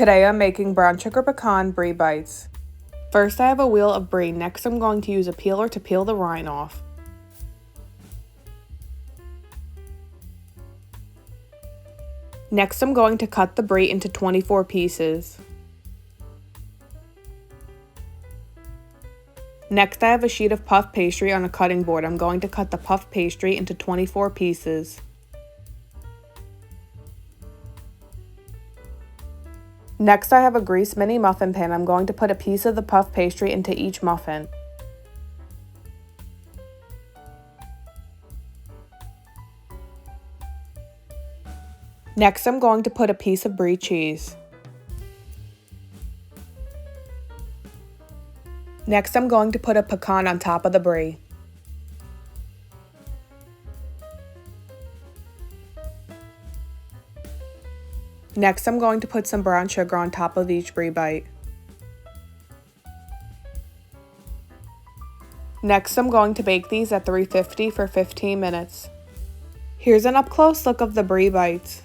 Today I'm making brown sugar pecan brie bites. First I have a wheel of brie, next I'm going to use a peeler to peel the rind off. Next I'm going to cut the brie into 24 pieces. Next I have a sheet of puff pastry on a cutting board. I'm going to cut the puff pastry into 24 pieces. Next I have a greased mini muffin pan. I'm going to put a piece of the puff pastry into each muffin. Next I'm going to put a piece of brie cheese. Next I'm going to put a pecan on top of the brie. Next I'm going to put some brown sugar on top of each brie bite. Next I'm going to bake these at 350 for 15 minutes. Here's an up close look of the brie bites.